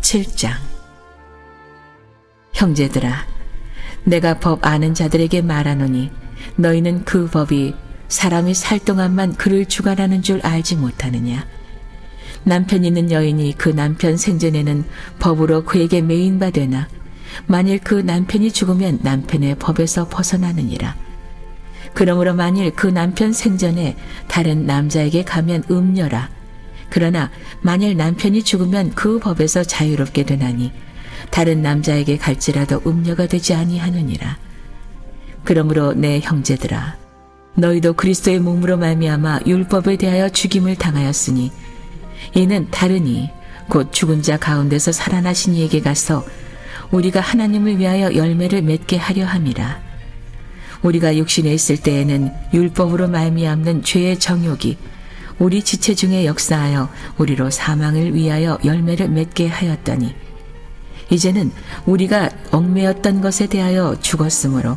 7장. 형제들아, 내가 법 아는 자들에게 말하노니 너희는 그 법이 사람이 살 동안만 그를 주관하는 줄 알지 못하느냐. 남편 있는 여인이 그 남편 생전에는 법으로 그에게 매인 바 되나 만일 그 남편이 죽으면 남편의 법에서 벗어나느니라. 그러므로 만일 그 남편 생전에 다른 남자에게 가면 음녀라. 그러나 만일 남편이 죽으면 그 법에서 자유롭게 되나니 다른 남자에게 갈지라도 음녀가 되지 아니하느니라. 그러므로 내 형제들아, 너희도 그리스도의 몸으로 말미암아 율법에 대하여 죽임을 당하였으니 이는 다르니 곧 죽은 자 가운데서 살아나신 이에게 가서 우리가 하나님을 위하여 열매를 맺게 하려 함이라. 우리가 육신에 있을 때에는 율법으로 말미암는 죄의 정욕이 우리 지체 중에 역사하여 우리로 사망을 위하여 열매를 맺게 하였더니 이제는 우리가 얽매였던 것에 대하여 죽었으므로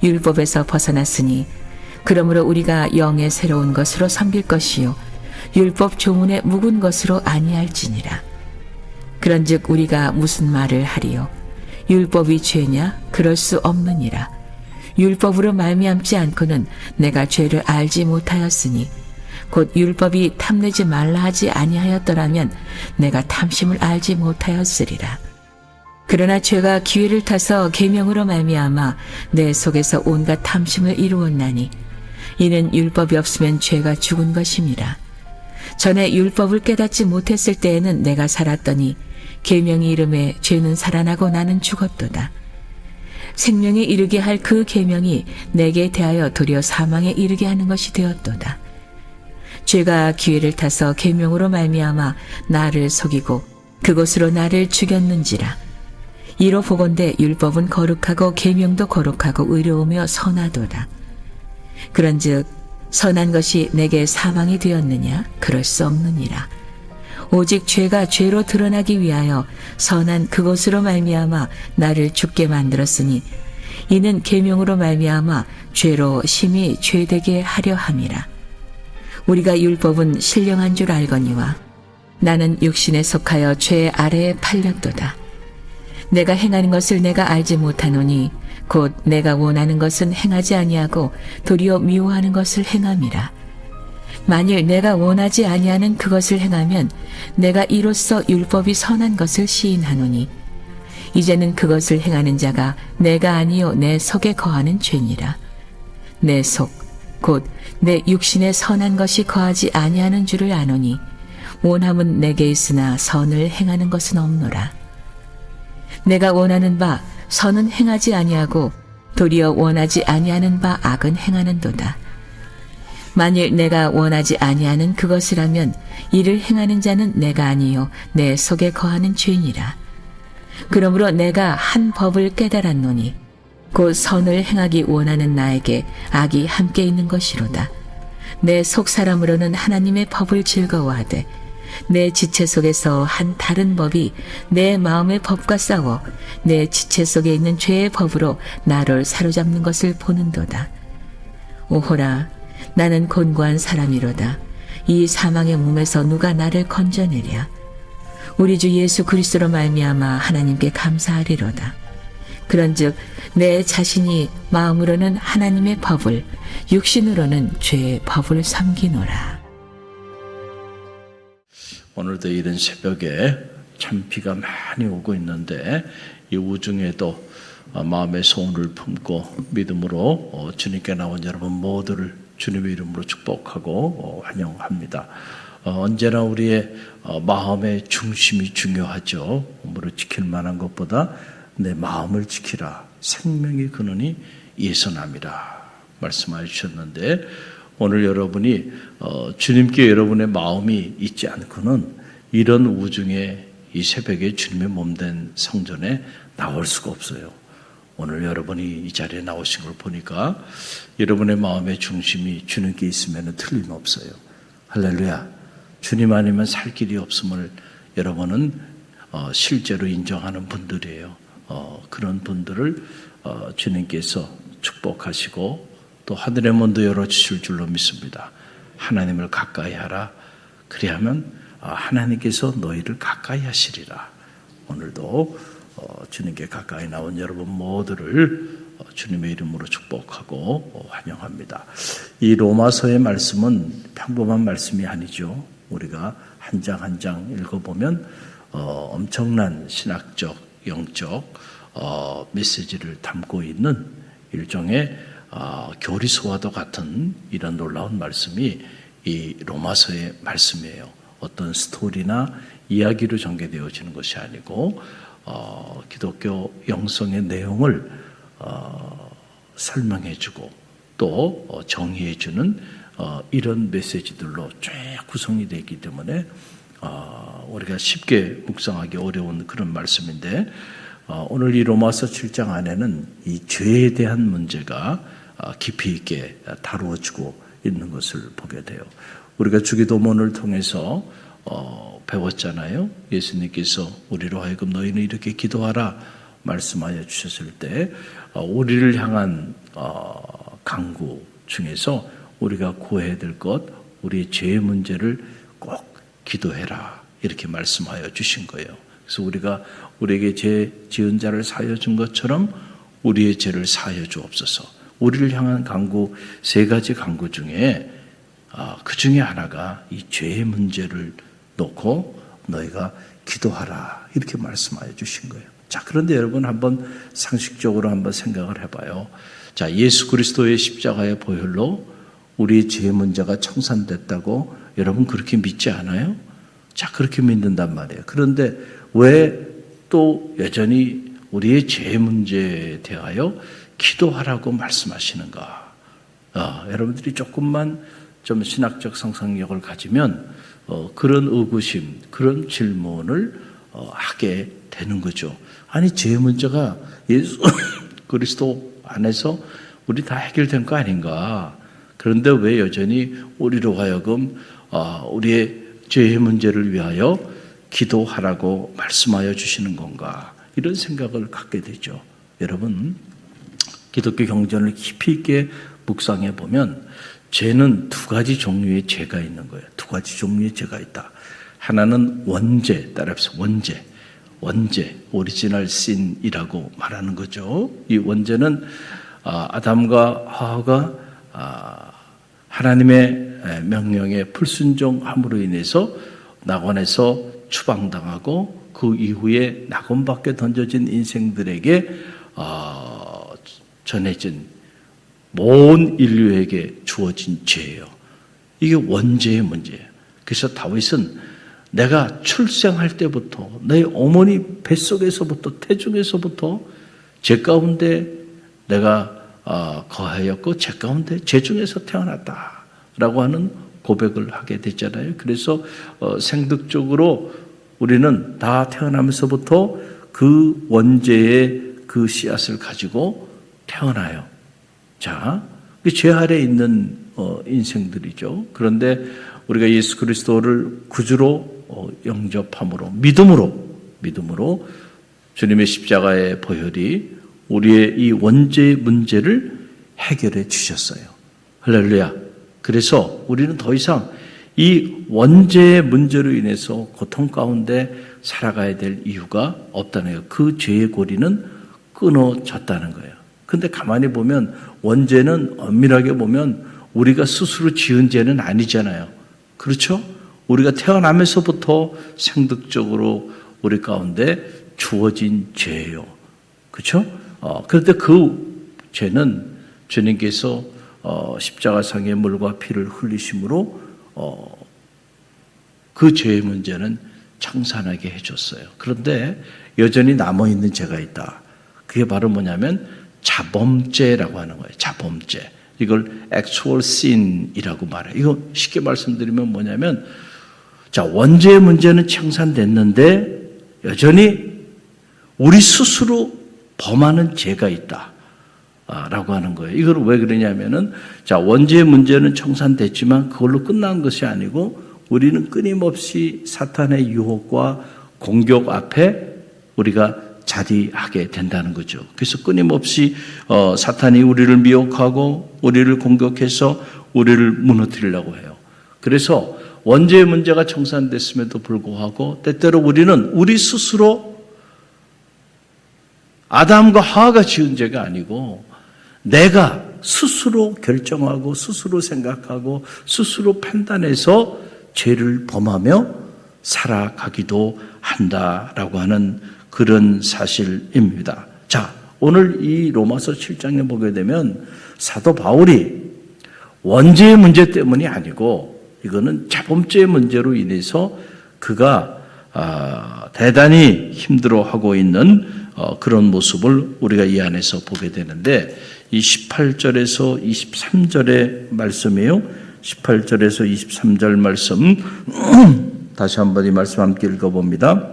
율법에서 벗어났으니 그러므로 우리가 영의 새로운 것으로 섬길 것이요 율법 조문의 묵은 것으로 아니할지니라. 그런즉 우리가 무슨 말을 하리요? 율법이 죄냐? 그럴 수 없느니라. 율법으로 말미암지 않고는 내가 죄를 알지 못하였으니 곧 율법이 탐내지 말라 하지 아니하였더라면 내가 탐심을 알지 못하였으리라. 그러나 죄가 기회를 타서 계명으로 말미암아 내 속에서 온갖 탐심을 이루었나니 이는 율법이 없으면 죄가 죽은 것임이라. 전에 율법을 깨닫지 못했을 때에는 내가 살았더니 계명이 이름에 죄는 살아나고 나는 죽었도다. 생명에 이르게 할 그 계명이 내게 대하여 도리어 사망에 이르게 하는 것이 되었도다. 죄가 기회를 타서 계명으로 말미암아 나를 속이고 그것으로 나를 죽였는지라. 이로 보건대 율법은 거룩하고 계명도 거룩하고 의로우며 선하도다. 그런즉 선한 것이 내게 사망이 되었느냐? 그럴 수 없느니라. 오직 죄가 죄로 드러나기 위하여 선한 그것으로 말미암아 나를 죽게 만들었으니 이는 계명으로 말미암아 죄로 심히 죄되게 하려 함이라. 우리가 율법은 신령한 줄 알거니와 나는 육신에 속하여 죄 아래에 팔렸도다. 내가 행하는 것을 내가 알지 못하노니 곧 내가 원하는 것은 행하지 아니하고 도리어 미워하는 것을 행함이라. 만일 내가 원하지 아니하는 그것을 행하면 내가 이로써 율법이 선한 것을 시인하노니 이제는 그것을 행하는 자가 내가 아니요 내 속에 거하는 죄니라. 내 속 곧 내 육신에 선한 것이 거하지 아니하는 줄을 아노니 원함은 내게 있으나 선을 행하는 것은 없노라. 내가 원하는 바 선은 행하지 아니하고 도리어 원하지 아니하는 바 악은 행하는도다. 만일 내가 원하지 아니하는 그것을 하면 이를 행하는 자는 내가 아니요 내 속에 거하는 죄니라. 그러므로 내가 한 법을 깨달았노니 곧 선을 행하기 원하는 나에게 악이 함께 있는 것이로다. 내 속 사람으로는 하나님의 법을 즐거워하되 내 지체 속에서 한 다른 법이 내 마음의 법과 싸워 내 지체 속에 있는 죄의 법으로 나를 사로잡는 것을 보는도다. 오호라, 나는 곤고한 사람이로다. 이 사망의 몸에서 누가 나를 건져내랴. 우리 주 예수 그리스도로 말미암아 하나님께 감사하리로다. 그런즉 내 자신이 마음으로는 하나님의 법을, 육신으로는 죄의 법을 섬기노라. 오늘도 이른 새벽에 참 비가 많이 오고 있는데 이 우중에도 마음의 소원을 품고 믿음으로 주님께 나온 여러분 모두를 주님의 이름으로 축복하고 환영합니다. 언제나 우리의 마음의 중심이 중요하죠. 몸으로 지킬 만한 것보다 내 마음을 지키라. 생명의 근원이 예선함이라 말씀하여 주셨는데 오늘 여러분이 주님께 여러분의 마음이 있지 않고는 이런 우중에 이 새벽에 주님의 몸된 성전에 나올 수가 없어요. 오늘 여러분이 이 자리에 나오신 걸 보니까 여러분의 마음의 중심이 주님께 있으면 틀림없어요. 할렐루야. 주님 아니면 살 길이 없음을 여러분은 실제로 인정하는 분들이에요. 그런 분들을 주님께서 축복하시고 또 하늘의 문도 열어주실 줄로 믿습니다. 하나님을 가까이 하라. 그리하면 하나님께서 너희를 가까이 하시리라. 오늘도 주님께 가까이 나온 여러분 모두를 주님의 이름으로 축복하고 환영합니다. 이 로마서의 말씀은 평범한 말씀이 아니죠. 우리가 한 장 한 장 읽어보면 엄청난 신학적, 영적 메시지를 담고 있는 일종의 교리서와도 같은 이런 놀라운 말씀이 이 로마서의 말씀이에요. 어떤 스토리나 이야기로 전개되어지는 것이 아니고 기독교 영성의 내용을 설명해주고 또 정의해주는 이런 메시지들로 쫙 구성이 되어 있기 때문에 우리가 쉽게 묵상하기 어려운 그런 말씀인데 오늘 이 로마서 7장 안에는 이 죄에 대한 문제가 깊이 있게 다루어지고 있는 것을 보게 돼요. 우리가 주기도문을 통해서 배웠잖아요. 예수님께서 우리로 하여금 너희는 이렇게 기도하라 말씀하여 주셨을 때 우리를 향한 강구 중에서 우리가 구해야 될 것, 우리의 죄의 문제를 꼭 기도해라 이렇게 말씀하여 주신 거예요. 그래서 우리가 우리에게 죄 지은 자를 사하여 준 것처럼 우리의 죄를 사하여 주옵소서. 우리를 향한 강구, 세 가지 강구 중에 그 중에 하나가 이 죄의 문제를 놓고 너희가 기도하라 이렇게 말씀하여 주신 거예요. 자, 그런데 여러분 한번 상식적으로 한번 생각을 해봐요. 자, 예수 그리스도의 십자가의 보혈로 우리의 죄의 문제가 청산됐다고 여러분 그렇게 믿지 않아요? 자, 그렇게 믿는단 말이에요. 그런데 왜 또 여전히 우리의 죄의 문제에 대하여 기도하라고 말씀하시는가? 여러분들이 조금만 좀 신학적 상상력을 가지면 그런 의구심, 그런 질문을 하게 되는 거죠. 아니, 죄의 문제가 예수 그리스도 안에서 우리 다 해결된 거 아닌가? 그런데 왜 여전히 우리로 하여금 우리의 죄의 문제를 위하여 기도하라고 말씀하여 주시는 건가? 이런 생각을 갖게 되죠. 여러분, 기독교 경전을 깊이 있게 묵상해 보면 죄는 두 가지 종류의 죄가 있는 거예요. 두 가지 종류의 죄가 있다. 하나는 원죄, 따라서 원죄, 오리지널 신이라고 말하는 거죠. 이 원죄는 아담과 하와가 하나님의 명령에 불순종함으로 인해서 낙원에서 추방당하고 그 이후에 낙원 밖에 던져진 인생들에게 전해진 모든 인류에게 주어진 죄예요. 이게 원죄의 문제예요. 그래서 다윗은 내가 출생할 때부터 내 어머니 뱃속에서부터 태중에서부터 죄 가운데 내가 거하였고 죄 가운데 죄 중에서 태어났다라고 하는 고백을 하게 됐잖아요. 그래서 생득적으로 우리는 다 태어나면서부터 그 원죄의 그 씨앗을 가지고 태어나요. 자, 죄 아래에 있는 인생들이죠. 그런데 우리가 예수 그리스도를 구주로 영접함으로 믿음으로 주님의 십자가의 보혈이 우리의 이 원죄의 문제를 해결해 주셨어요. 할렐루야. 그래서 우리는 더 이상 이 원죄의 문제로 인해서 고통 가운데 살아가야 될 이유가 없다는 거예요. 그 죄의 고리는 끊어졌다는 거예요. 근데 가만히 보면 원죄는 엄밀하게 보면 우리가 스스로 지은 죄는 아니잖아요. 그렇죠? 우리가 태어나면서부터 생득적으로 우리 가운데 주어진 죄예요. 그렇죠? 그런데 그 죄는 주님께서 십자가상의 물과 피를 흘리심으로 그 죄의 문제는 청산하게 해줬어요. 그런데 여전히 남아있는 죄가 있다. 그게 바로 뭐냐면 자범죄라고 하는 거예요. 자범죄. 이걸 actual sin이라고 말해요. 이거 쉽게 말씀드리면 뭐냐면 자, 원죄의 문제는 청산됐는데 여전히 우리 스스로 범하는 죄가 있다. 라고 하는 거예요. 이걸 왜 그러냐면은 자, 원죄의 문제는 청산됐지만 그걸로 끝난 것이 아니고 우리는 끊임없이 사탄의 유혹과 공격 앞에 우리가 자리하게 된다는 거죠. 그래서 끊임없이 사탄이 우리를 미혹하고 우리를 공격해서 우리를 무너뜨리려고 해요. 그래서 원죄의 문제가 청산됐음에도 불구하고 때때로 우리는 우리 스스로 아담과 하와가 지은 죄가 아니고 내가 스스로 결정하고 스스로 생각하고 스스로 판단해서 죄를 범하며 살아가기도 한다라고 하는 그런 사실입니다. 자, 오늘 이 로마서 7장에 보게 되면 사도 바울이 원죄의 문제 때문이 아니고 이거는 자범죄의 문제로 인해서 그가 대단히 힘들어하고 있는 그런 모습을 우리가 이 안에서 보게 되는데 이 18절에서 23절의 말씀이에요. 18절에서 23절 말씀 다시 한번 이 말씀 함께 읽어봅니다.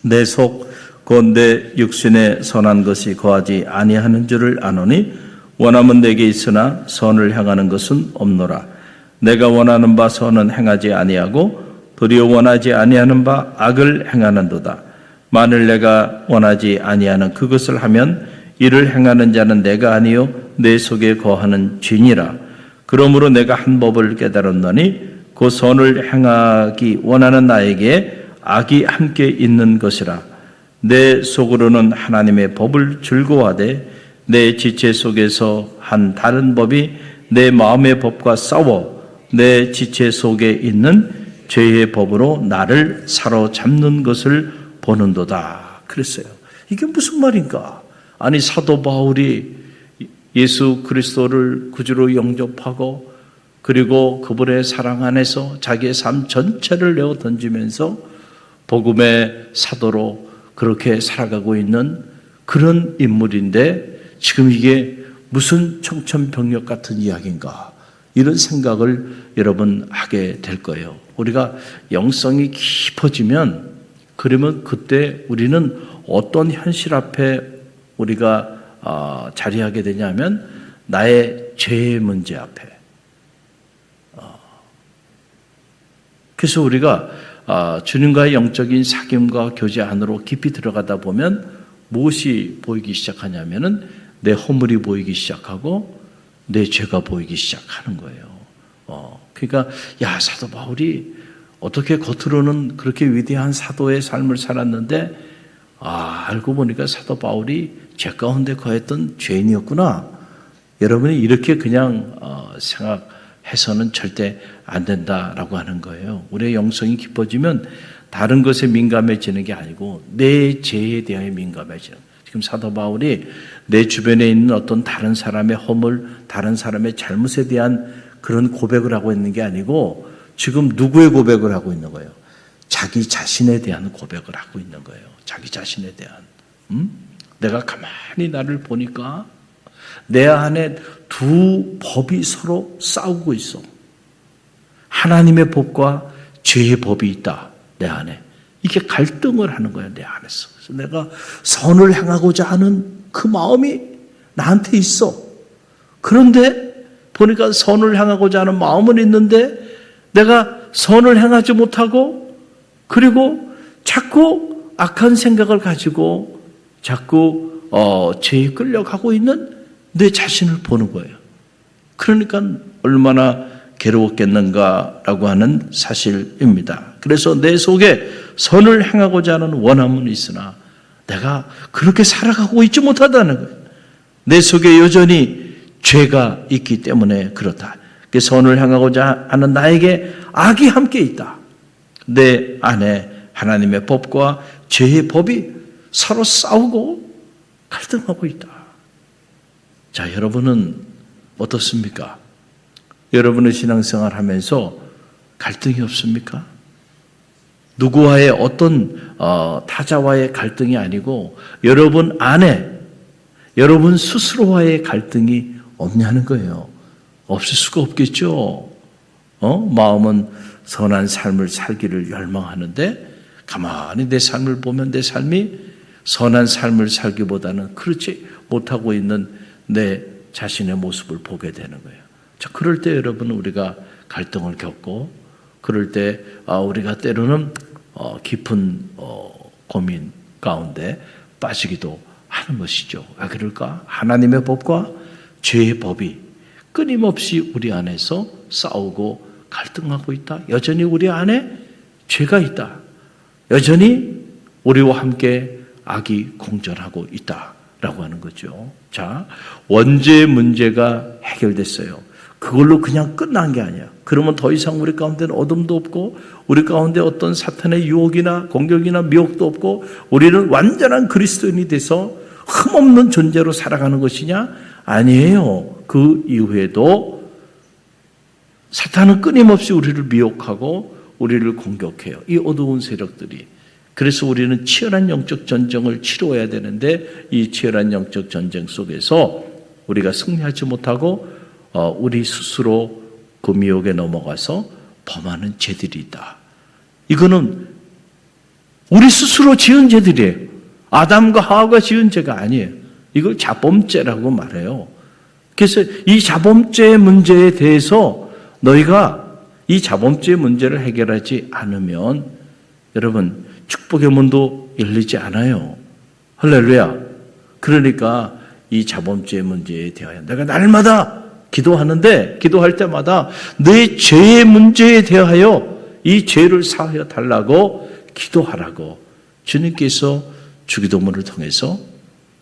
내 속 곧 내 육신에 선한 것이 거하지 아니하는 줄을 아노니 원함은 내게 있으나 선을 행하는 것은 없노라. 내가 원하는 바 선은 행하지 아니하고 도리어 원하지 아니하는 바 악을 행하는도다. 만일 내가 원하지 아니하는 그것을 하면 이를 행하는 자는 내가 아니요 내 속에 거하는 죄니라. 그러므로 내가 한 법을 깨달았노니 그 선을 행하기 원하는 나에게 악이 함께 있는 것이라. 내 속으로는 하나님의 법을 즐거워하되 내 지체 속에서 한 다른 법이 내 마음의 법과 싸워 내 지체 속에 있는 죄의 법으로 나를 사로잡는 것을 보는도다. 그랬어요. 이게 무슨 말인가? 아니 사도 바울이 예수 그리스도를 구주로 영접하고 그리고 그분의 사랑 안에서 자기의 삶 전체를 내어 던지면서 복음의 사도로 그렇게 살아가고 있는 그런 인물인데 지금 이게 무슨 청천벽력 같은 이야기인가? 이런 생각을 여러분 하게 될 거예요. 우리가 영성이 깊어지면 그러면 그때 우리는 어떤 현실 앞에 우리가 자리하게 되냐면 나의 죄의 문제 앞에. 그래서 우리가 주님과의 영적인 사귐과 교제 안으로 깊이 들어가다 보면 무엇이 보이기 시작하냐면은 내 허물이 보이기 시작하고 내 죄가 보이기 시작하는 거예요. 그러니까 야 사도 바울이 어떻게 겉으로는 그렇게 위대한 사도의 삶을 살았는데 알고 보니까 사도 바울이 죄 가운데 거했던 죄인이었구나. 여러분이 이렇게 그냥 생각해서는 절대 안 된다라고 하는 거예요. 우리의 영성이 깊어지면 다른 것에 민감해지는 게 아니고 내 죄에 대하여 민감해지는. 지금 사도 바울이 내 주변에 있는 어떤 다른 사람의 허물, 다른 사람의 잘못에 대한 그런 고백을 하고 있는 게 아니고 지금 누구의 고백을 하고 있는 거예요? 자기 자신에 대한 고백을 하고 있는 거예요. 자기 자신에 대한. 내가 가만히 나를 보니까 내 안에 두 법이 서로 싸우고 있어. 하나님의 법과 죄의 법이 있다. 내 안에. 이게 갈등을 하는 거예요. 내 안에서. 그래서 내가 선을 행하고자 하는 그 마음이 나한테 있어. 그런데 보니까 선을 행하고자 하는 마음은 있는데 내가 선을 행하지 못하고 그리고 자꾸 악한 생각을 가지고 자꾸 죄에 끌려가고 있는 내 자신을 보는 거예요. 그러니까 얼마나 괴로웠겠는가라고 하는 사실입니다. 그래서 내 속에 선을 행하고자 하는 원함은 있으나 내가 그렇게 살아가고 있지 못하다는 거예요. 내 속에 여전히 죄가 있기 때문에 그렇다. 선을 행하고자 하는 나에게 악이 함께 있다. 내 안에 하나님의 법과 죄의 법이 서로 싸우고 갈등하고 있다. 자, 여러분은 어떻습니까? 여러분의 신앙생활 하면서 갈등이 없습니까? 누구와의 어떤 타자와의 갈등이 아니고 여러분 안에 여러분 스스로와의 갈등이 없냐는 거예요. 없을 수가 없겠죠. 마음은 선한 삶을 살기를 열망하는데 가만히 내 삶을 보면 내 삶이 선한 삶을 살기보다는 그렇지 못하고 있는 내 자신의 모습을 보게 되는 거예요. 자, 그럴 때 여러분 우리가 갈등을 겪고 그럴 때 우리가 때로는 깊은 고민 가운데 빠지기도 하는 것이죠. 왜 그럴까? 하나님의 법과 죄의 법이 끊임없이 우리 안에서 싸우고 갈등하고 있다. 여전히 우리 안에 죄가 있다. 여전히 우리와 함께 악이 공존하고 있다라고 하는 거죠. 자, 원죄의 문제가 해결됐어요. 그걸로 그냥 끝난 게 아니야. 그러면 더 이상 우리 가운데는 어둠도 없고 우리 가운데 어떤 사탄의 유혹이나 공격이나 미혹도 없고 우리는 완전한 그리스도인이 돼서 흠없는 존재로 살아가는 것이냐? 아니에요. 그 이후에도 사탄은 끊임없이 우리를 미혹하고 우리를 공격해요. 이 어두운 세력들이. 그래서 우리는 치열한 영적 전쟁을 치러야 되는데 이 치열한 영적 전쟁 속에서 우리가 승리하지 못하고 우리 스스로 그 미혹에 넘어가서 범하는 죄들이 있다. 이거는 우리 스스로 지은 죄들이에요. 아담과 하와가 지은 죄가 아니에요. 이걸 자범죄라고 말해요. 그래서 이 자범죄의 문제에 대해서 너희가 이 자범죄의 문제를 해결하지 않으면 여러분 축복의 문도 열리지 않아요. 할렐루야. 그러니까 이 자범죄의 문제에 대하여 내가 날마다 기도하는데 기도할 때마다 내 죄의 문제에 대하여 이 죄를 사하여 달라고 기도하라고 주님께서 주기도문을 통해서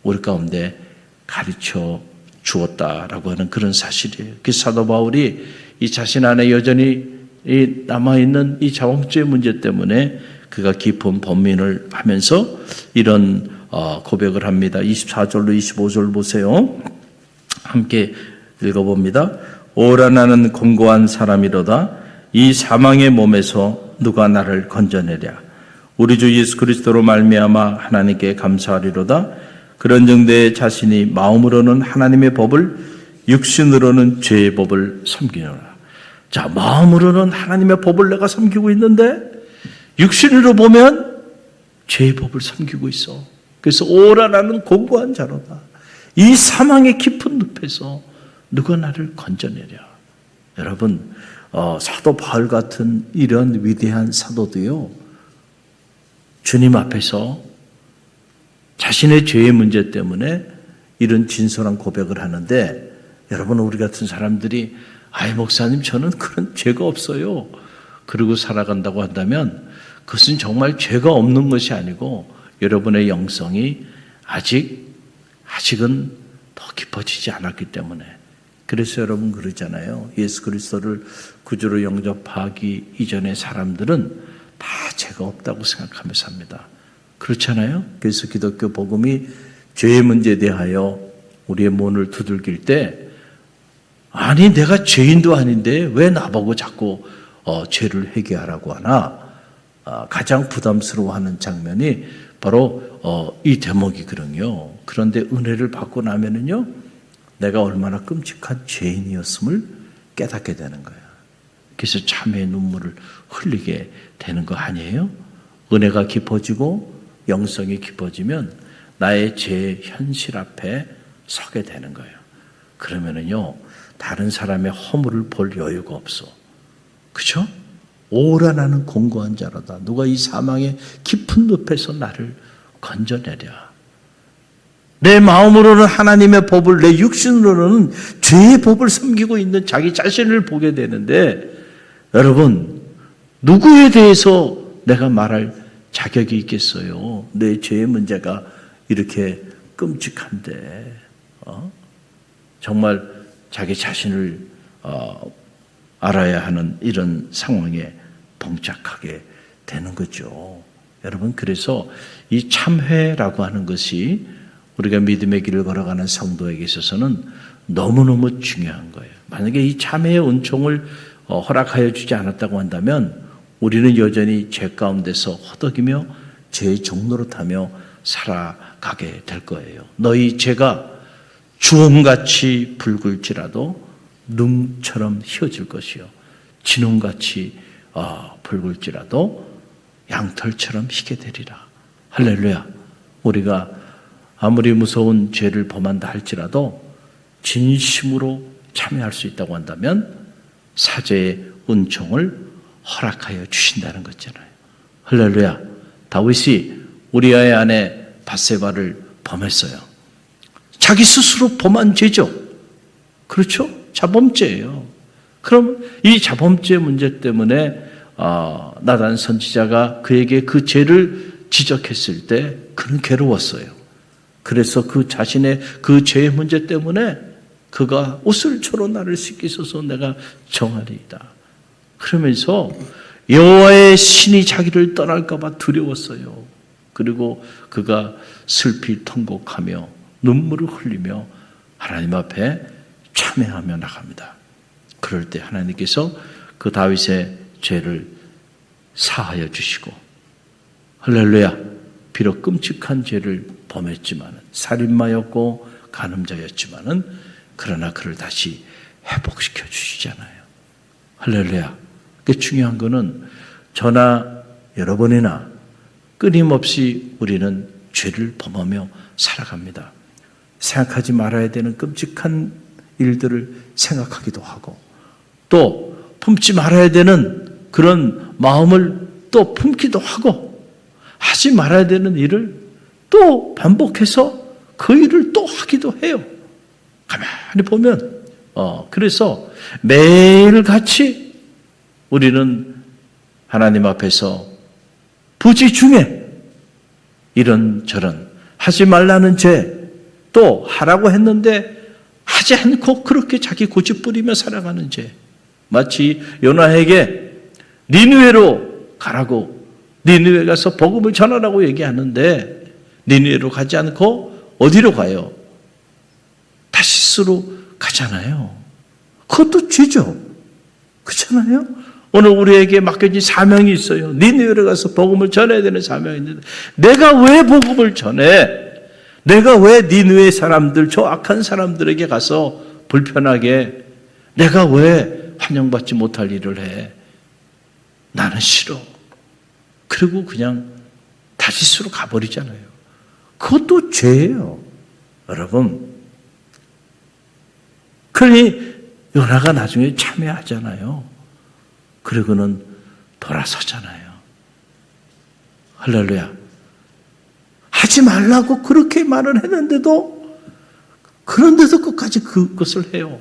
우리 가운데 가르쳐 주었다라고 하는 그런 사실이에요. 그 사도 바울이 이 자신 안에 여전히 남아있는 이 자범죄의 문제 때문에 그가 깊은 번민을 하면서 이런 고백을 합니다. 24절로 25절 보세요. 함께 읽어봅니다. 오라 나는 공고한 사람이로다. 이 사망의 몸에서 누가 나를 건져내랴. 우리 주 예수 그리스도로 말미암아 하나님께 감사하리로다. 그런즉 내 자신이 마음으로는 하나님의 법을 육신으로는 죄의 법을 섬기노라. 자, 마음으로는 하나님의 법을 내가 섬기고 있는데 육신으로 보면 죄의 법을 섬기고 있어. 그래서 오라 나는 공고한 자로다. 이 사망의 깊은 늪에서 누가 나를 건져내랴. 여러분 사도 바울 같은 이런 위대한 사도도요 주님 앞에서 자신의 죄의 문제 때문에 이런 진솔한 고백을 하는데 여러분 우리 같은 사람들이 아이 목사님 저는 그런 죄가 없어요 그러고 살아간다고 한다면 그것은 정말 죄가 없는 것이 아니고 여러분의 영성이 아직은 더 깊어지지 않았기 때문에 그래서 여러분 그러잖아요. 예수 그리스도를 구주로 영접하기 이전의 사람들은 다 죄가 없다고 생각하며 삽니다. 그렇잖아요. 그래서 기독교 복음이 죄의 문제에 대하여 우리의 문을 두들길 때 아니 내가 죄인도 아닌데 왜 나보고 자꾸 죄를 회개하라고 하나 가장 부담스러워하는 장면이 바로 이 대목이거든요. 그런데 은혜를 받고 나면은요 내가 얼마나 끔찍한 죄인이었음을 깨닫게 되는 거예요. 그래서 참회의 눈물을 흘리게 되는 거 아니에요? 은혜가 깊어지고 영성이 깊어지면 나의 죄의 현실 앞에 서게 되는 거예요. 그러면은요 다른 사람의 허물을 볼 여유가 없어. 그렇죠? 오라 나는 공고한 자로다. 누가 이 사망의 깊은 늪에서 나를 건져내랴. 내 마음으로는 하나님의 법을 내 육신으로는 죄의 법을 섬기고 있는 자기 자신을 보게 되는데 여러분 누구에 대해서 내가 말할 자격이 있겠어요? 내 죄의 문제가 이렇게 끔찍한데 정말 자기 자신을 알아야 하는 이런 상황에 봉착하게 되는 거죠. 여러분 그래서 이 참회라고 하는 것이 우리가 믿음의 길을 걸어가는 성도에게 있어서는 너무너무 중요한 거예요. 만약에 이 참회의 은총을 허락하여 주지 않았다고 한다면 우리는 여전히 죄 가운데서 허덕이며 죄의 종로로 타며 살아가게 될 거예요. 너희 죄가 주홍같이 붉을지라도 눈처럼 휘어질 것이요 진홍같이 붉을지라도 양털처럼 희게 되리라. 할렐루야. 우리가 아무리 무서운 죄를 범한다 할지라도 진심으로 참여할 수 있다고 한다면 사죄의 은총을 허락하여 주신다는 거잖아요. 할렐루야. 다윗이 우리아의 아내 밧세바를 범했어요. 자기 스스로 범한 죄죠. 그렇죠? 자범죄예요. 그럼 이 자범죄 문제 때문에 나단 선지자가 그에게 그 죄를 지적했을 때 그는 괴로웠어요. 그래서 그 자신의 그 죄의 문제 때문에 그가 옷을 저로 나를 씻기소서 내가 정하리이다. 그러면서 여호와의 신이 자기를 떠날까 봐 두려웠어요. 그리고 그가 슬피 통곡하며 눈물을 흘리며 하나님 앞에 참회하며 나갑니다. 그럴 때 하나님께서 그 다윗의 죄를 사하여 주시고 할렐루야, 비록 끔찍한 죄를 범했지만 살인마였고 간음자였지만은 그러나 그를 다시 회복시켜 주시잖아요. 할렐루야. 그 중요한 거는 저나 여러분이나 끊임없이 우리는 죄를 범하며 살아갑니다. 생각하지 말아야 되는 끔찍한 일들을 생각하기도 하고 또 품지 말아야 되는 그런 마음을 또 품기도 하고 하지 말아야 되는 일을 또 반복해서 그 일을 또 하기도 해요. 가만히 보면 그래서 매일같이 우리는 하나님 앞에서 부지 중에 이런저런 하지 말라는 죄 또 하라고 했는데 하지 않고 그렇게 자기 고집부리며 살아가는 죄, 마치 요나에게 니느웨로 가라고 니느웨 가서 복음을 전하라고 얘기하는데 니느웨로 가지 않고 어디로 가요? 다시스로 가잖아요. 그것도 죄죠. 그렇잖아요. 오늘 우리에게 맡겨진 사명이 있어요. 니느웨로 가서 복음을 전해야 되는 사명이 있는데 내가 왜 복음을 전해? 내가 왜 니느웨 사람들, 저 악한 사람들에게 가서 불편하게 내가 왜 환영받지 못할 일을 해? 나는 싫어. 그리고 그냥 다시스로 가버리잖아요. 그것도 죄예요. 여러분. 그러니 요나가 나중에 참회하잖아요. 그리고는 돌아서잖아요. 할렐루야. 하지 말라고 그렇게 말을 했는데도 그런데도 끝까지 그것을 해요.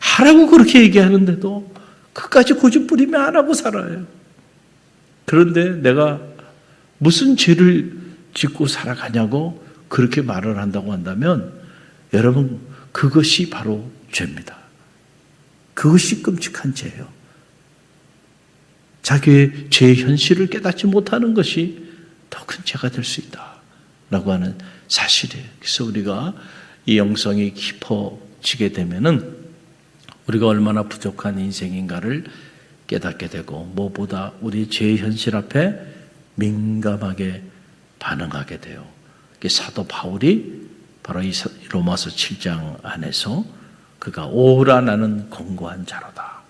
하라고 그렇게 얘기하는데도 끝까지 고집부리며 안 하고 살아요. 그런데 내가 무슨 죄를 짓고 살아가냐고 그렇게 말을 한다고 한다면 여러분 그것이 바로 죄입니다. 그것이 끔찍한 죄예요. 자기의 죄의 현실을 깨닫지 못하는 것이 더 큰 죄가 될 수 있다라고 하는 사실이에요. 그래서 우리가 이 영성이 깊어지게 되면은 우리가 얼마나 부족한 인생인가를 깨닫게 되고 무엇보다 우리 죄의 현실 앞에 민감하게 반응하게 돼요. 사도 바울이 바로 이 로마서 7장 안에서 그가 오라 나는 공고한 자로다.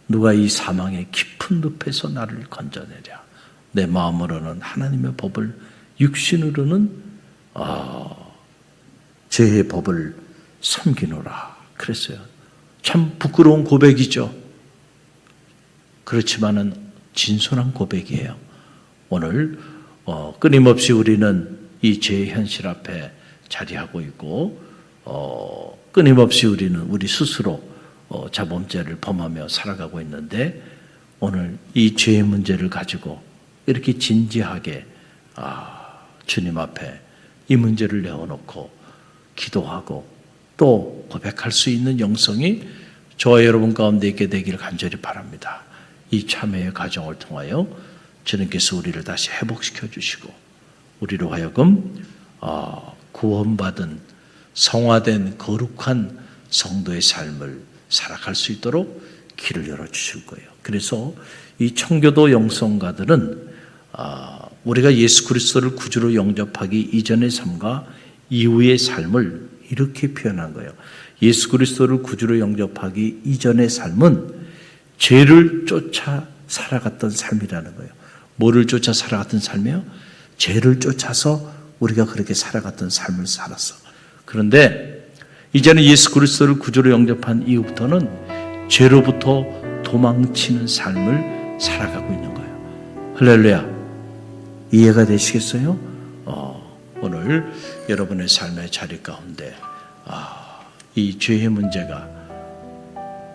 누가 이 사망의 깊은 늪에서 나를 건져내랴. 내 마음으로는 하나님의 법을 육신으로는 죄의 법을 섬기노라 그랬어요. 참 부끄러운 고백이죠. 그렇지만은 진솔한 고백이에요. 오늘 끊임없이 우리는 이 죄의 현실 앞에 자리하고 있고 끊임없이 우리는 우리 스스로 자범죄를 범하며 살아가고 있는데 오늘 이 죄의 문제를 가지고 이렇게 진지하게 주님 앞에 이 문제를 내어놓고 기도하고 또 고백할 수 있는 영성이 저와 여러분 가운데 있게 되기를 간절히 바랍니다. 이 참회의 과정을 통하여 주님께서 우리를 다시 회복시켜 주시고 우리로 하여금 구원받은 성화된 거룩한 성도의 삶을 살아갈 수 있도록 길을 열어주실 거예요. 그래서 이 청교도 영성가들은 우리가 예수 그리스도를 구주로 영접하기 이전의 삶과 이후의 삶을 이렇게 표현한 거예요. 예수 그리스도를 구주로 영접하기 이전의 삶은 죄를 쫓아 살아갔던 삶이라는 거예요. 뭐를 쫓아 살아갔던 삶이요? 죄를 쫓아서 우리가 그렇게 살아갔던 삶을 살았어. 그런데 이제는 예수 그리스도를 구주로 영접한 이후부터는 죄로부터 도망치는 삶을 살아가고 있는 거예요. 할렐루야. 이해가 되시겠어요? 오늘 여러분의 삶의 자리 가운데 이 죄의 문제가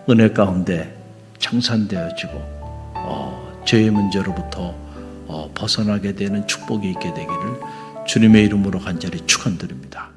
은혜 가운데 청산되어지고 죄의 문제로부터 벗어나게 되는 축복이 있게 되기를 주님의 이름으로 간절히 축원드립니다.